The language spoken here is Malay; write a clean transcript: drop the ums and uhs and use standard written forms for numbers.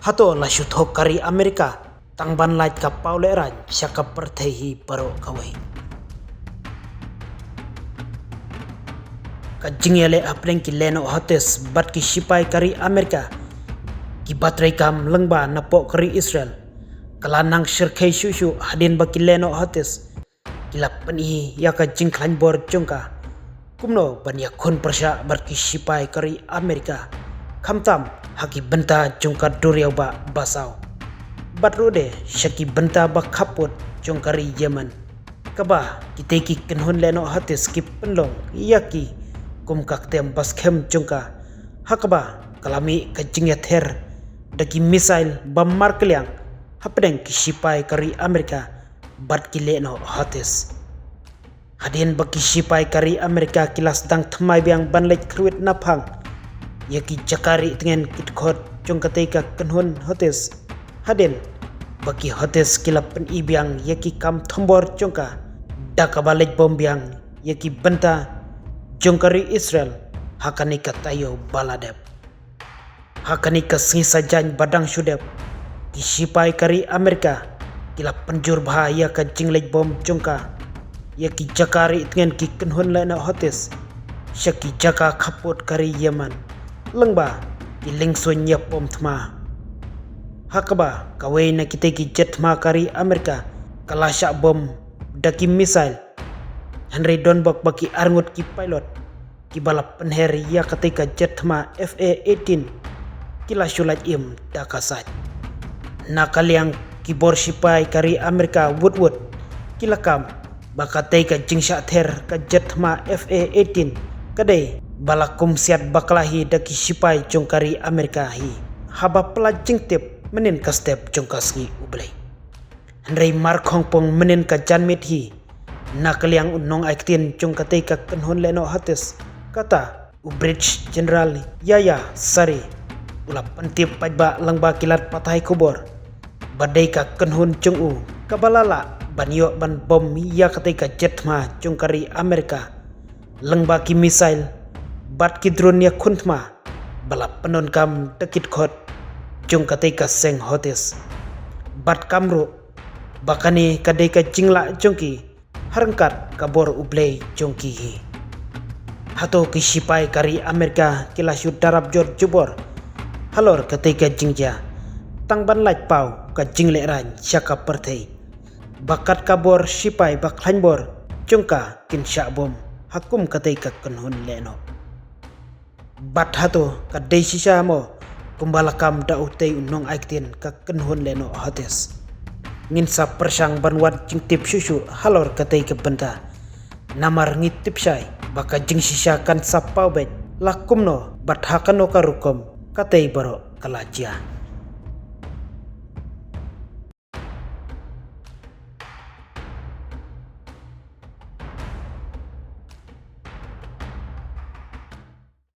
hato la shuthok kari Amerika tangban light ka paule ran syaka perthehi baro kawai ka jingyale apleng ki leno hotes bat ki sipai kari Amerika ki batrai kam lengba napo kari Israel kalanang shirkai shushu hadin baki leno hotes kilap pani ya ka jingklan bor jungka kumno ban ya khon persya bat ki sipai kari Amerika khamtam haki benta jungka duriau ba basau batrude shaki benta ba khaput jungkari Yemen kaba kiteki kenhon leno hotes ki penlong yaki kum kaktem baskem jungka hakaba kalami ka jingya ther daki misail bam markliang hapdeng ki sipai kari Amerika bat ki leno hotes hadin baki sipai kari Amerika kilas dang thmai biang banlek kruit naphang yaki jakari tengen kitkhot jongkateka kenhon hotes hadin baki hotes kilap pen ibiang yaki kam thombor jongka dakabalek bom biang yaki benta jongkari Israel hakani katayo baladep hakani kasisa jan badang shudep ki sipai kari Amerika kilap penjur bahaya ka jinglek bom jongka yaki jakari tengen ki kenhon lena hotes syaki jaka khapot kari Yemen lengba ki lingsun ya pom thma hakaba kawai na kiteki jet thma kari Amerika kalasha bom daki misail Henry Donbok baki arngut ki pilot ki balap penher ya ketika jet thma FA-18 kila sulat im dakasat nakaliang ki bor sipai kari Amerika Woodward kila kam bakatai ka jingsha ther ka jet thma FA-18 kadai balakum siat baklahi daki sipai jongkari Amerika hi haba pela jingtip menin ka step jongkasngi ublai Henry Markhong pong menin ka janmit hi nakaliang unong aiktin jongkatai ka kenhon leno hates kata Bridge General Yaya Sari ulap pentip pajba langba kilat patai kubor badai ka kenhon jongu kabalala banyo ban bom ya katai ka jetma jongkari Amerika lengba ki misail bat ki drone ya khuntma balap penon kam tekit khot jongkatai ka seng hotes bat kamro bakani kadai ka jingla jongki harangkat kabor ublei jongki hi hato ki sipai kari Amerika kila syut darab jor jubor halor katai ka jingja tangban lait pau ka jingle ran syaka perthei bakat kabor sipai baklan bor jongka kin bom hakum katai ka kenhon leno bat hato ka dei sisa mo kumbalakam da utei unong aiktin ka kenhon leno hotes ngin sa persang banwat jingtip susu halor katai ka benta namar ngitip sai baka jing sisa kan sapau bet lakumno bat hakano karukom katai baro kalajia